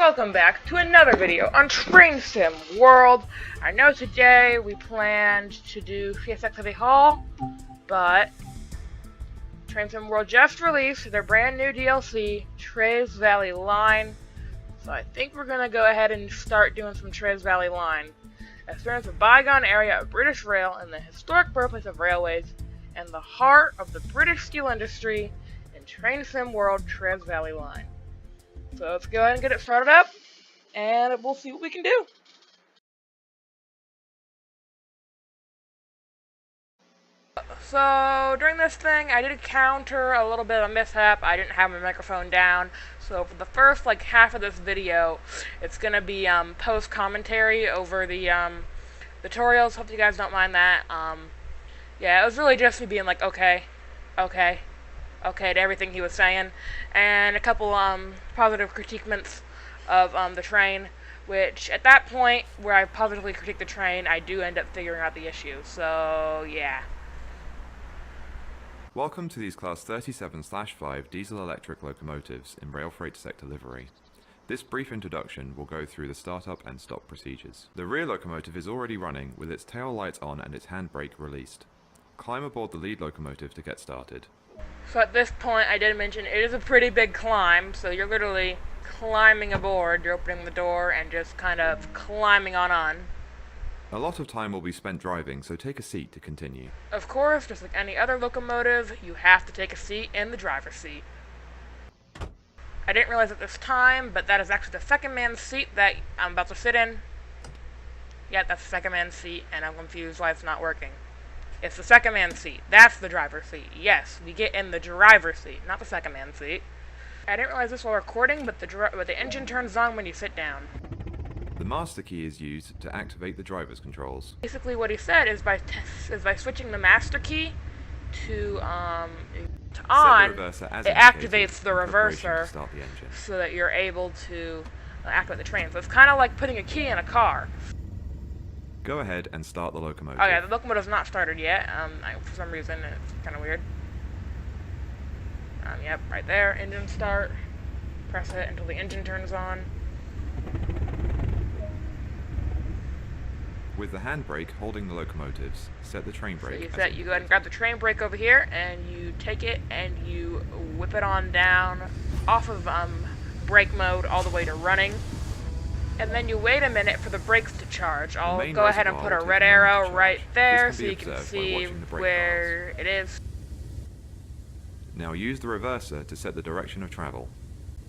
welcome back to another video on Train Sim World. I know today we planned to do TSW Hall, but Train Sim World just released their brand new DLC, Trace Valley Line. So I think we're gonna go ahead and start doing some Trace Valley Line. Experience a bygone area of British rail and the historic birthplace of railways and the heart of the British steel industry in Train Sim World Trace Valley Line. So let's go ahead and get it started up, and we'll see what we can do. So during this thing, I did encounter a little bit of a mishap. I didn't have my microphone down, so for the first half of this video, it's gonna be post commentary over the tutorials. Hope you guys don't mind that. Yeah, it was really just me being like, okay to everything he was saying, and a couple positive critiquements of the train, which at that point where I positively critique the train, I do end up figuring out the issue. So yeah. Welcome to these Class 37/5 diesel-electric locomotives in rail freight sector livery. This brief introduction will go through the startup and stop procedures. The rear locomotive is already running with its tail lights on and its handbrake released. Climb aboard the lead locomotive to get started. So at this point, I did mention it is a pretty big climb, so you're literally climbing aboard. You're opening the door and just kind of climbing on. A lot of time will be spent driving, so take a seat to continue. Of course, just like any other locomotive, you have to take a seat in the driver's seat. I didn't realize at this time, but that is actually the second man's seat that I'm about to sit in. Yeah, that's the second man's seat, and I'm confused why it's not working. It's the second man's seat. That's the driver's seat. Yes, we get in the driver's seat, not the second man's seat. I didn't realize this while recording, but the engine turns on when you sit down. The master key is used to activate the driver's controls. Basically, what he said is by switching the master key to on, it activates the reverser so that you're able to activate the train. So it's kind of like putting a key in a car. Go ahead and start the locomotive. Oh yeah, the locomotive's not started yet. For some reason, it's kind of weird. Yep, right there, engine start. Press it until the engine turns on. With the handbrake holding the locomotives, set the train brake. So you go ahead and grab the train brake over here, and you take it and you whip it on down off of brake mode all the way to running. And then you wait a minute for the brakes to charge. I'll go ahead and put a red arrow right there so you can see where it is. Now use the reverser to set the direction of travel.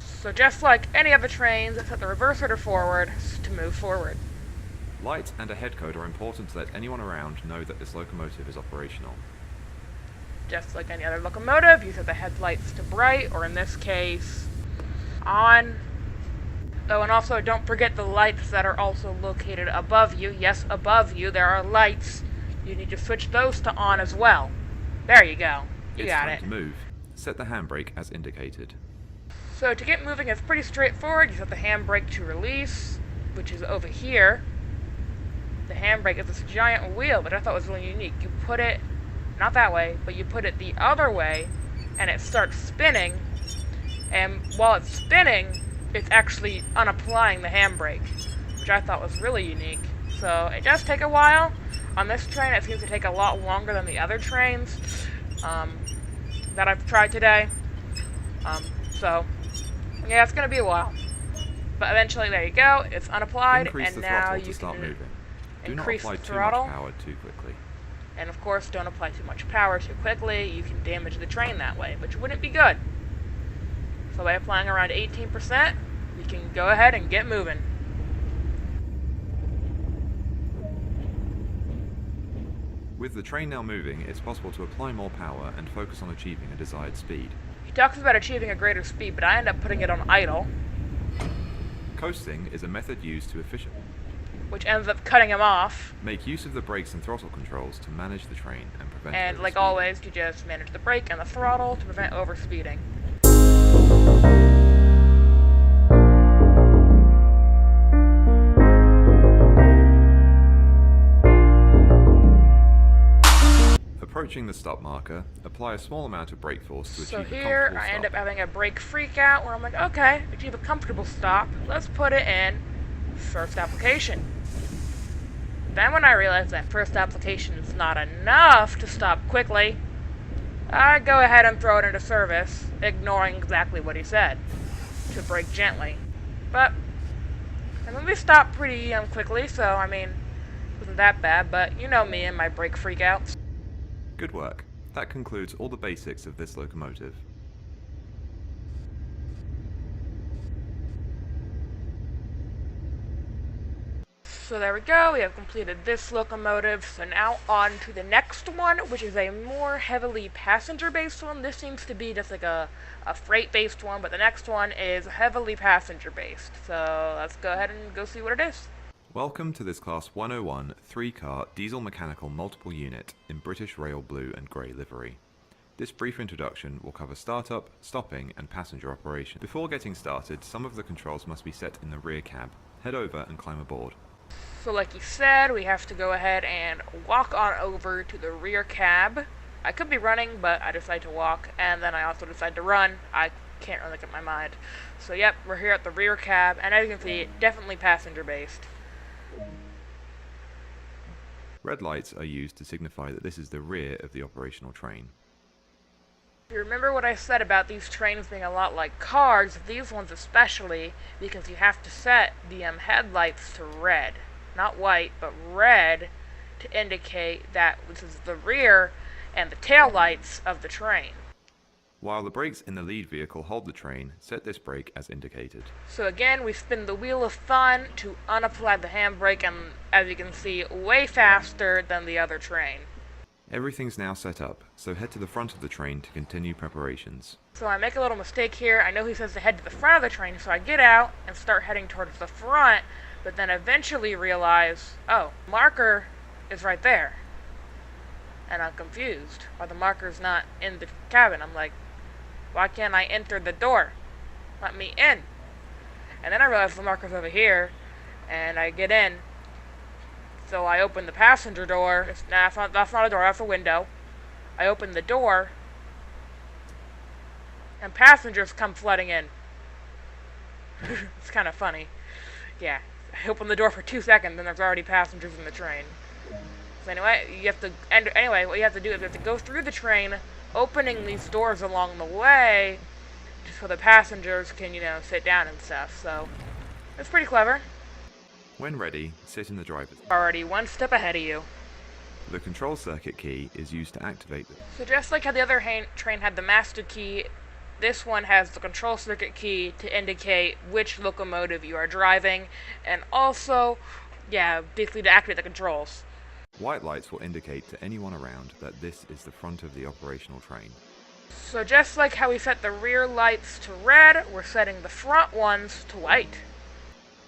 So just like any other trains, set the reverser to forward to move forward. Lights and a head code are important to let anyone around know that this locomotive is operational. Just like any other locomotive, you set the headlights to bright, or in this case, on. Oh, and also don't forget the lights that are also located above you. Yes, above you there are lights. You need to switch those to on as well. There you go. You got it. It's time to move. Set the handbrake as indicated. So to get moving, it's pretty straightforward. You set the handbrake to release, which is over here. The handbrake is this giant wheel, which I thought was really unique. You put it, not that way, but you put it the other way, and it starts spinning. And while it's spinning, it's actually unapplying the handbrake, which I thought was really unique. So it does take a while. On this train, it seems to take a lot longer than the other trains that I've tried today. So yeah, it's gonna be a while. But eventually, there you go. It's unapplied, and now you can increase the throttle. Too much power too quickly. And of course, don't apply too much power too quickly. You can damage the train that way, which wouldn't be good. So by applying around 18%, we can go ahead and get moving. With the train now moving, it's possible to apply more power and focus on achieving a desired speed. He talks about achieving a greater speed, but I end up putting it on idle. Coasting is a method used to which ends up cutting him off. Make use of the brakes and throttle controls to manage the train and prevent And like always, you just manage the brake and the throttle to prevent overspeeding. Approach Approaching the stop marker, apply a small amount of brake force to So achieve a here, comfortable I stop. end up having a brake freak out where I'm like, okay, achieve a comfortable stop. Let's put it in first application. Then when I realized that first application is not enough to stop quickly, I go ahead and throw it into service, ignoring exactly what he said, to brake gently. But, I mean, we stopped pretty quickly, so, I mean, it wasn't that bad, but you know me and my brake freakouts. Good work. That concludes all the basics of this locomotive. So there we go, we have completed this locomotive, so now on to the next one, which is a more heavily passenger-based one. This seems to be just like a freight-based one, but the next one is heavily passenger-based. So let's go ahead and go see what it is. Welcome to this Class 101 3-car diesel mechanical multiple unit in British Rail blue and grey livery. This brief introduction will cover startup, stopping and passenger operation. Before getting started, some of the controls must be set in the rear cab. Head over and climb aboard. So like you said, we have to go ahead and walk on over to the rear cab. I could be running, but I decide to walk, and then I also decide to run. I can't really get my mind. So yep, we're here at the rear cab, and as you can see, definitely passenger-based. Red lights are used to signify that this is the rear of the operational train. If you remember what I said about these trains being a lot like cars, these ones especially, because you have to set the headlights to red. Not white, but red, to indicate that this is the rear and the tail lights of the train. While the brakes in the lead vehicle hold the train, set this brake as indicated. So again, we spin the wheel of fun to unapply the handbrake, and as you can see, way faster than the other train. Everything's now set up, so head to the front of the train to continue preparations. So I make a little mistake here. I know he says to head to the front of the train, so I get out and start heading towards the front, but then eventually realize, oh, marker is right there. And I'm confused. Why the marker's not in the cabin. I'm like, why can't I enter the door? Let me in. And then I realize the marker's over here, and I get in. So I open the passenger door. That's not a door, that's a window. I open the door, and passengers come flooding in. It's kind of funny. Yeah, I open the door for 2 seconds, and there's already passengers in the train. So anyway, what you have to do is you have to go through the train, opening these doors along the way, just so the passengers can, sit down and stuff. So it's pretty clever. When ready, sit in the driver's seat. Already one step ahead of you. The control circuit key is used to activate the... So just like how the other train had the master key, this one has the control circuit key to indicate which locomotive you are driving, and also, basically to activate the controls. White lights will indicate to anyone around that this is the front of the operational train. So just like how we set the rear lights to red, we're setting the front ones to white.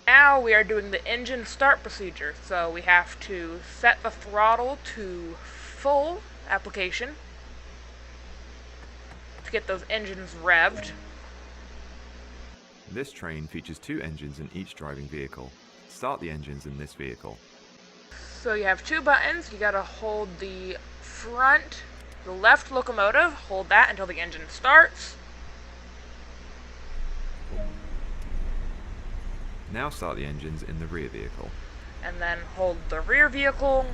Now we are doing the engine start procedure. So we have to set the throttle to full application to get those engines revved. This train features 2 engines in each driving vehicle. Start the engines in this vehicle. So you have 2 buttons. You gotta hold the left locomotive, hold that until the engine starts. Now start the engines in the rear vehicle. And then hold the rear vehicle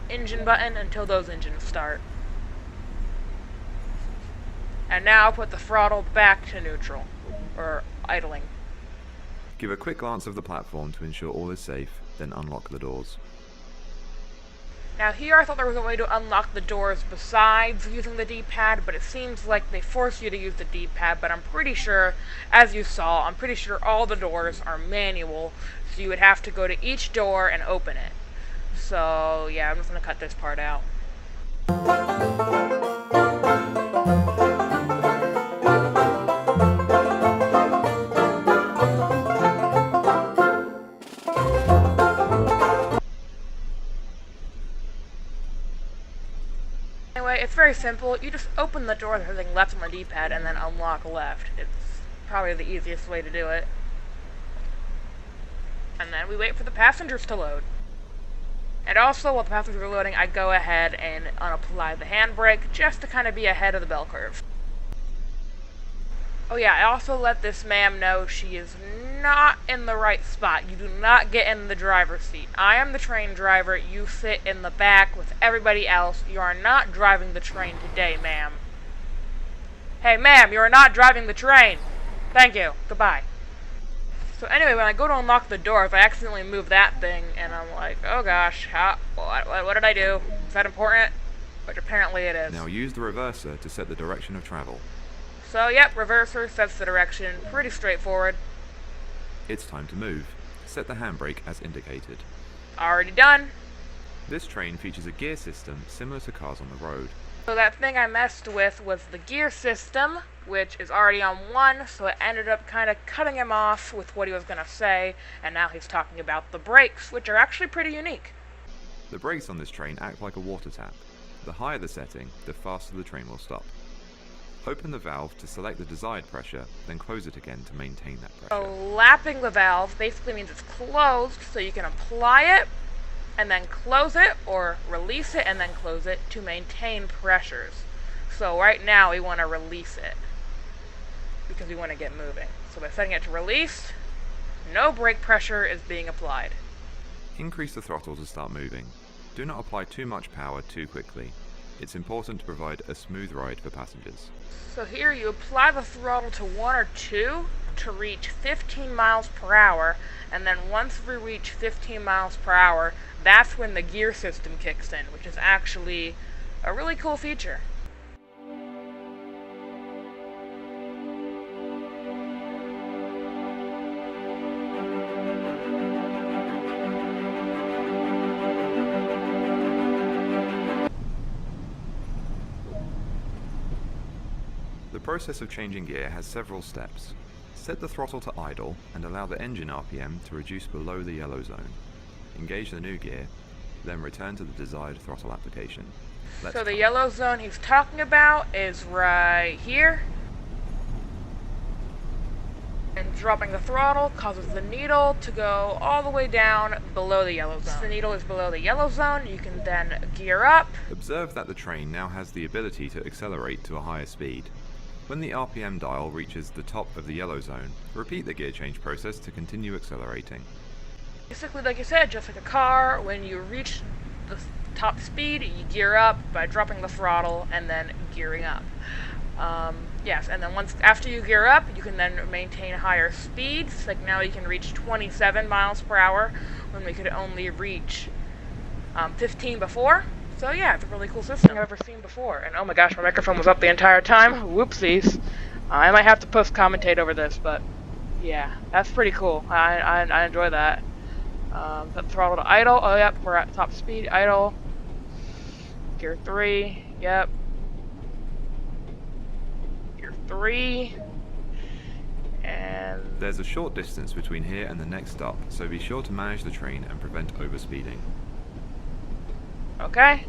engine button until those engines start. And now put the throttle back to neutral, or idling. Give a quick glance of the platform to ensure all is safe, then unlock the doors. Now here I thought there was a way to unlock the doors besides using the D-pad, but it seems like they force you to use the D-pad, but I'm pretty sure, as you saw, I'm pretty sure all the doors are manual, so you would have to go to each door and open it. So yeah, I'm just going to cut this part out. Anyway, it's very simple. You just open the door with everything left on the D-pad and then unlock left. It's probably the easiest way to do it. And then we wait for the passengers to load. And also, while the passengers are loading, I go ahead and unapply the handbrake just to kind of be ahead of the bell curve. Oh yeah, I also let this ma'am know she is not in the right spot. You do not get in the driver's seat. I am the train driver. You sit in the back with everybody else. You are not driving the train today, ma'am. Hey, ma'am, you are not driving the train. Thank you. Goodbye. So anyway, when I go to unlock the doors, I accidentally move that thing, and I'm like, oh gosh, what did I do? Is that important? Which apparently it is. Now use the reverser to set the direction of travel. So yep, reverser sets the direction. Pretty straightforward. It's time to move. Set the handbrake as indicated. Already done. This train features a gear system similar to cars on the road. So that thing I messed with was the gear system, which is already on 1, so it ended up kind of cutting him off with what he was going to say, and now he's talking about the brakes, which are actually pretty unique. The brakes on this train act like a water tap. The higher the setting, the faster the train will stop. Open the valve to select the desired pressure, then close it again to maintain that pressure. So lapping the valve basically means it's closed, so you can apply it, and then close it, or release it and then close it to maintain pressures. So right now we want to release it, because we want to get moving. So by setting it to release, no brake pressure is being applied. Increase the throttle to start moving. Do not apply too much power too quickly. It's important to provide a smooth ride for passengers. So here you apply the throttle to 1 or 2 to reach 15 miles per hour, and then once we reach 15 miles per hour, that's when the gear system kicks in, which is actually a really cool feature. The process of changing gear has several steps. Set the throttle to idle and allow the engine RPM to reduce below the yellow zone. Engage the new gear, then return to the desired throttle application. So the yellow zone he's talking about is right here. And dropping the throttle causes the needle to go all the way down below the yellow zone. Once the needle is below the yellow zone, you can then gear up. Observe that the train now has the ability to accelerate to a higher speed. When the RPM dial reaches the top of the yellow zone, repeat the gear change process to continue accelerating. Basically, like you said, just like a car, when you reach the top speed, you gear up by dropping the throttle and then gearing up. Yes, and then after you gear up, you can then maintain higher speeds. Like now you can reach 27 miles per hour when we could only reach 15 before. So yeah, it's a really cool system I've ever seen before. And oh my gosh, my microphone was up the entire time. Whoopsies. I might have to post-commentate over this, but yeah, that's pretty cool. I enjoy that. Set the throttle to idle. Oh yep, we're at top speed. Idle. Gear 3. Yep. Gear 3. And there's a short distance between here and the next stop, so be sure to manage the train and prevent overspeeding. okay,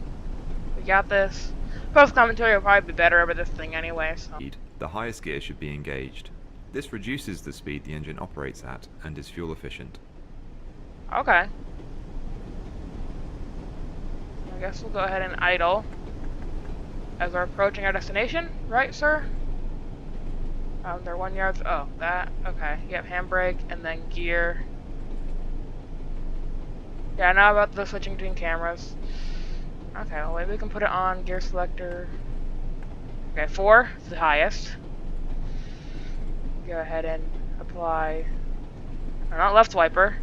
we got this. Post-commentary will probably be better over this thing anyway, so. The highest gear should be engaged. This reduces the speed the engine operates at and is fuel efficient. Okay. I guess we'll go ahead and idle as we're approaching our destination, right, sir? They're 1 yard. Oh, that. Okay. Yep, handbrake and then gear. Yeah, now about the switching between cameras. Okay, well, maybe we can put it on gear selector. Okay, 4 is the highest. Go ahead and apply. Or not left swiper.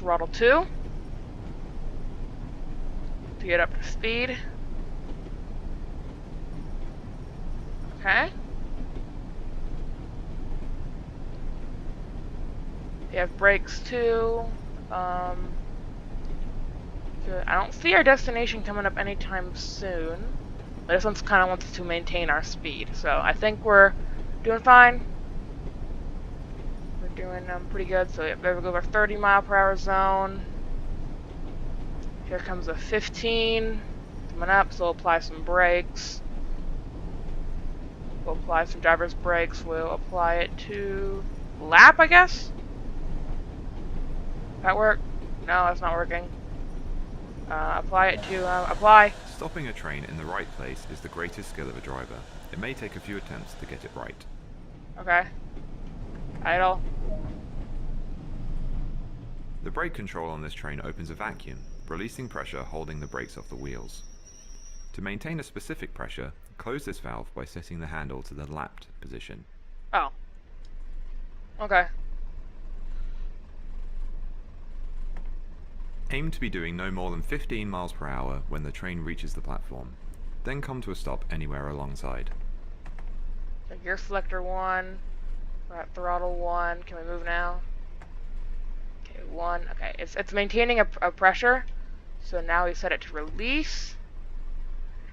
Throttle 2 to get up to speed. Okay. You have brakes too. I don't see our destination coming up anytime soon. But this one's kind of wants to maintain our speed, so I think we're doing fine. We're doing pretty good. So yeah, there we go, our 30 mile per hour zone. Here comes a 15 coming up, so we'll apply some brakes. We'll apply some driver's brakes. We'll apply it to lap, I guess. That work? No, that's not working. Apply it to, apply. Stopping a train in the right place is the greatest skill of a driver. It may take a few attempts to get it right. Okay. Idle. The brake control on this train opens a vacuum, releasing pressure holding the brakes off the wheels. To maintain a specific pressure, close this valve by setting the handle to the lapped position. Oh. Okay. Aim to be doing no more than 15 miles per hour when the train reaches the platform. Then come to a stop anywhere alongside. So gear selector 1. We're at throttle 1. Can we move now? Okay, 1. Okay, it's maintaining a pressure. So now we set it to release.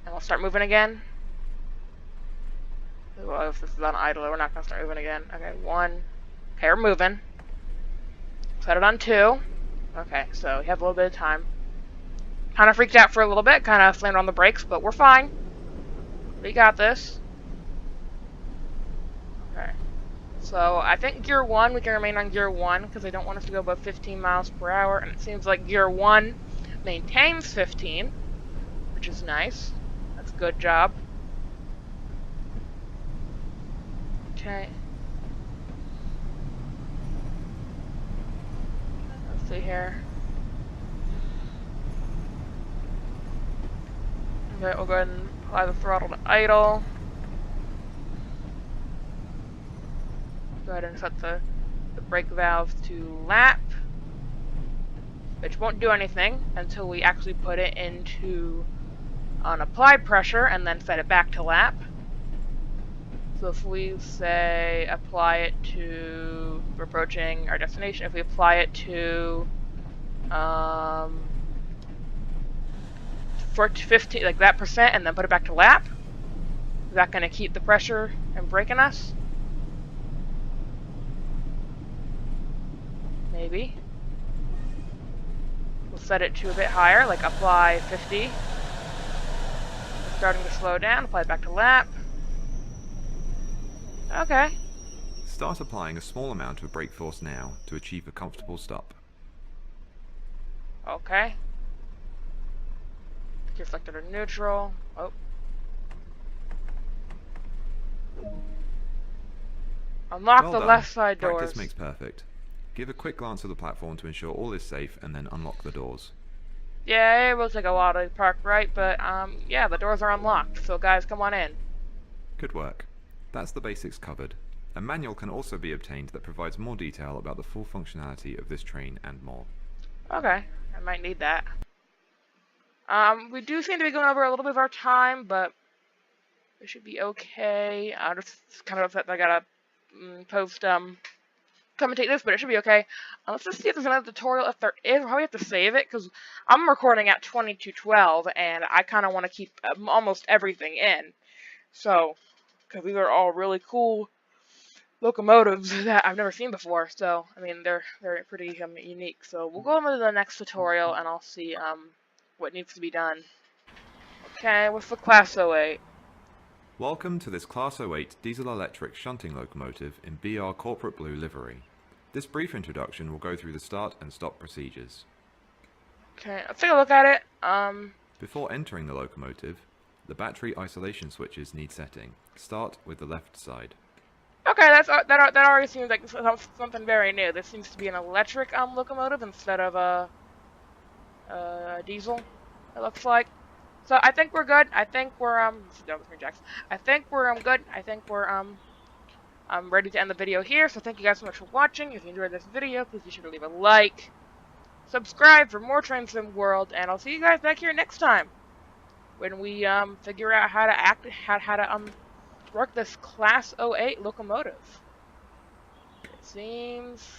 And we'll start moving again. Well, if this is on idle, we're not going to start moving again. Okay, 1. Okay, we're moving. Set it on 2. Okay, so we have a little bit of time. Kind of freaked out for a little bit. Kind of slammed on the brakes, but we're fine. We got this. Okay. So I think gear 1, we can remain on gear 1 because they don't want us to go above 15 miles per hour. And it seems like gear 1 maintains 15, which is nice. That's a good job. Okay. Let's see here. Okay, we'll go ahead and apply the throttle to idle. Go ahead and set the brake valve to lap, which won't do anything until we actually put it into on applied pressure and then set it back to lap. So if we say apply it to, we're approaching our destination, if we apply it to 15, like that percent, and then put it back to lap, is that going to keep the pressure and braking us? Maybe. We'll set it to a bit higher, like apply 50. We're starting to slow down, apply it back to lap. Okay. Start applying a small amount of brake force now to achieve a comfortable stop. Okay. Gear selector to neutral. Oh. Unlock Well the done. left side doors. Practice makes perfect. Give a quick glance at the platform to ensure all is safe and then unlock the doors. Yeah, it will take a while to park right, but yeah, the doors are unlocked. So guys, come on in. Good work. That's the basics covered. A manual can also be obtained that provides more detail about the full functionality of this train and more. Okay, I might need that. We do seem to be going over a little bit of our time, but it should be okay. I'm just kind of upset that I gotta post commentate this, but it should be okay. Let's just see if there's another tutorial. If there is, we'll probably have to save it because I'm recording at 22:12, and I kind of want to keep almost everything in. So, because these are all really cool locomotives that I've never seen before. So, I mean, they're pretty unique. So we'll go on to the next tutorial, and I'll see what needs to be done. Okay, what's the Class 08? Welcome to this Class 08 diesel-electric shunting locomotive in BR Corporate Blue livery. This brief introduction will go through the start and stop procedures. Okay, let's take a look at it. Before entering the locomotive, the battery isolation switches need setting. Start with the left side. Okay, that already seems like something very new. This seems to be an electric locomotive instead of a diesel. It looks like. So I think we're good. I think we're I think we're good. I think we're I'm ready to end the video here. So thank you guys so much for watching. If you enjoyed this video, please be sure to leave a like, subscribe for more Train Sim World, and I'll see you guys back here next time when we figure out how to work this Class 08 locomotive. It seems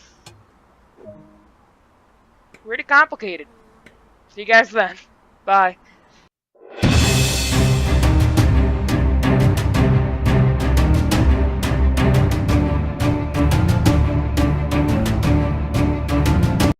pretty complicated. See you guys then. Bye.